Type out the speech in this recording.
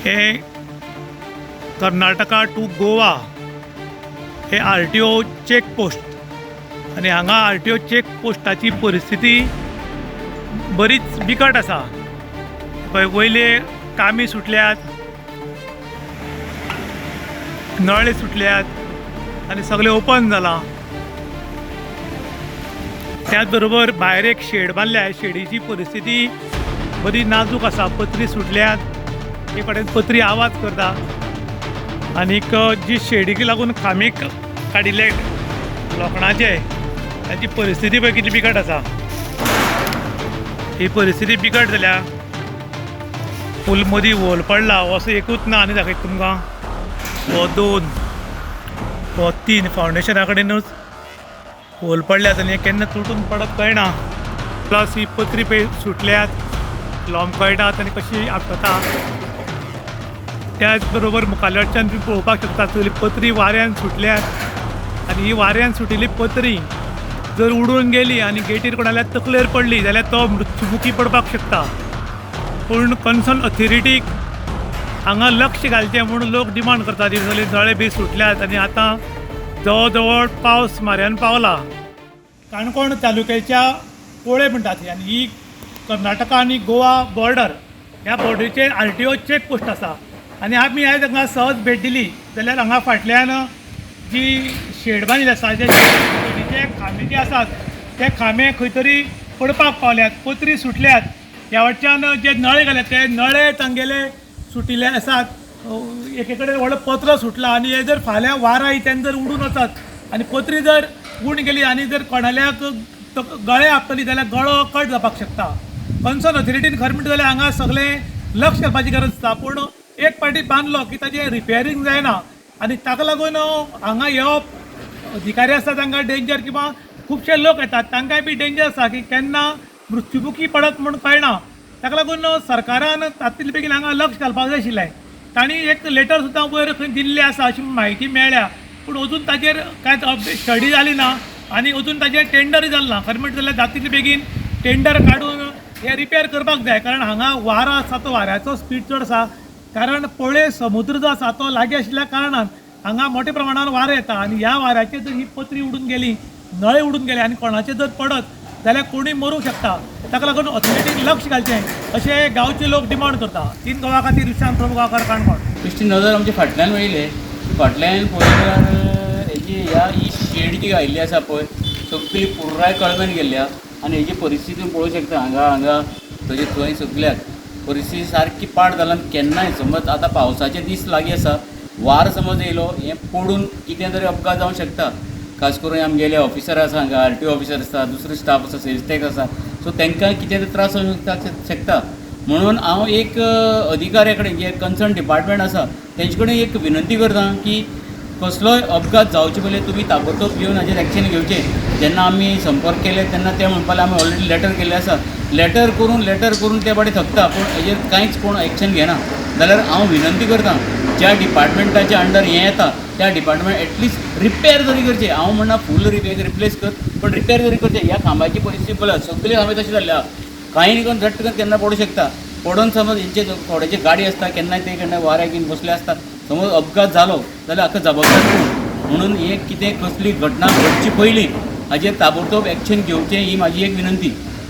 हे कर्नाटका टू गोवा हे RTO check post आणि हांगा RTO चेक पोस्टाची परिस्थिती बरीच बिकट आसा. वयले कामी सुटल्यात, नळे सुटल्यात आनी सगळें ओपन जालां. त्याच बरोबर भायर एक शेड बांदल्या. शेडीची परिस्थिती बरी नाजूक आसा. पत्री सुटल्यात, एक कडेन पत्री आवाज करता आनीक जी शेडीक लागून खांबे काडिल्ले लोखणाचे ताची परिस्थिती पळय कितली बिकट आसा. ही परिस्थिती बिकट जाल्या. पूल मदीं होल पडला. हो असो एकूच ना आनी दाखयता तुमकां. हो 2 हो 3 फावंडेशना कडेनूच होल पडल्यात आनी केन्ना तुटून पडत कळना. प्लस ही पत्री पळय सुटल्यात, लोंबकळटात आनी कशी आपटा. त्याच बरोबर मुखाल्या वटच्यान तुम्ही पळोवपाक शकता सगळी पत्री वाऱ्यान सुटल्यात आनी ही वाऱ्यान सुटिल्ली पत्री जर उडून गेली आनी गेटीर कोणाल्या तकलेर पडली जाल्यार तो मृत्युमुखी पडपाक शकता. पूण कन्सर्न ऑथॉरिटीक हांगा लक्ष घालचें म्हणून लोक डिमांड करतात. सगळे नळे बी सुटल्यात आनी आतां जवळ जवळ पावस म्हाऱ्यान पावला. काणकोण तालुक्याच्या पोळे म्हणटात आनी ही कर्नाटका आनी गोवा बॉर्डर. ह्या बॉर्डरीचेर RTO चेक पोस्ट आसा आनी आमी आयज हांगा सहज भेट दिली जाल्यार हांगा फाटल्यान जी शेड बांदिल्ली आसा, जे शेडीचे खांबे जे आसात ते खांबे खंय तरी पडपाक पावल्यात, पत्री सुटल्यात. ह्या वटच्यान जे नळे घाल्यात ते नळे तांगेले सुटिल्ले आसात. एके कडेन व्हडलो पत्रो सुटला आनी हे जर फाल्यां वारा तेन्ना जर उडून वचत आनी पत्री जर उडून गेली आनी जर कोणाल्याक गळे आपटली जाल्यार गळो कट जावपाक शकता. कन्सर्न ऑथॉरिटीन खरें म्हणटा जाल्यार हांगा सगळें लक्ष घालपाची गरज आसता. पूण एक पाटी बांदलो की ताजें रिपेरींग जायना आनी ताका लागून हांगा येवप अधिकारी आसता तांकां डेंजर किंवा खुबशे लोक येतात तांकांय बी डेंजर आसा की केन्ना मृत्युमुखी पडत म्हूण कळना. ताका लागून सरकारान तातूंत बेगीन हांगा लक्ष घालपाक जाय आशिल्लें. तांणी एक लेटर सुद्दां वयर खंय दिल्ली आसा अशी म्हायती मेळ्ळ्या. पूण अजून ताजेर कांय स्टडी जाली ना आनी अजून ताजेर टेंडरूय जालें ना. खरें म्हणटा जाल्यार जातले बेगीन टेंडर काडून हे रिपेर करपाक जाय. कारण हांगा वारो आसा तो वाऱ्याचो स्पीड चड आसा. कारण पळय समुद्र जो आसा तो लागीं आशिल्ल्या कारणान हांगा मोठ्या प्रमाणान वारो येता आनी ह्या वाऱ्याचेर जर ही पत्री उडून गेली, नळे उडून गेले आनी कोणाचेर जर पडत जाल्यार कोणूय मरूंक शकता. ताका लागून ऑथॉरिटीन लक्ष घालचें अशें गांवचे लोक डिमांड करता. 3 गोवा खातीर विशांत प्रभू गांवकार काणकोण. बेश्टी नजर आमच्या फाटल्यान वयले फाटल्यान पळयल्यार हेजी ही शेड जी घायल्ली आसा पळय सगळी पुराय कळमेन गेल्ल्या आनी हेजी परिस्थिती पळोवंक शकता. हांगा थंय थंय सगळ्याक परिस्थिती सारकी पाड जालां. केन्नाय समज आतां पावसाचे दीस लागीं आसा, वार समज येयलो हें पडून कितें तरी अपघात जावंक शकता. खास करून आमगेले ऑफिसर आसा हांगा, RTO ऑफिसर आसता, दुसरे स्टाफ आसा, सेल्स टॅक्स आसा, सो तांकां कितें तरी त्रास जावंक शकता. म्हणून हांव एक अधिकाऱ्या कडेन जे कन्सर्न डिपार्टमेंट आसा तेंचे कडेन एक विनंती करता की कसलोय अपघात जावचे पयलीं तुमी ताबडतोब येवन हाजेर एक्शन घेवचें. जेन्ना आमी संपर्क केले तेन्ना ते म्हणपाक लागले आमी ऑलरेडी लेटर केल्लें आसा. लेटर करून ते बाटी थकता पूण हेजेर कांयच कोण एक्शन घेना. जाल्यार हांव विनंती करतां ज्या डिपार्टमेंटाच्या अंडर हें येता त्या डिपार्टमेंट एटलिस्ट रिपेर तरी करचें. हांव म्हणना फूल रिप्लेस कर पण रिपेर तरी करचें. ह्या खांबाची परिस्थिती पळय सगळी खांबे तशी जाल्ल्या. कांय न्ही करून झट्ट करून केन्ना पडूं शकता. पडून समज हेंचे थोड्याचे गाडी आसता केन्नाय ते केन्ना वाऱ्याक घेवन बसले आसता. समज अपघात जालो जाल्यार हाका जबाबदार कोण. म्हणून हे कितें कसली घटना घडची पयलीं हाजेर ताबडतोब एक्शन घेवचें ही म्हाजी एक विनंती.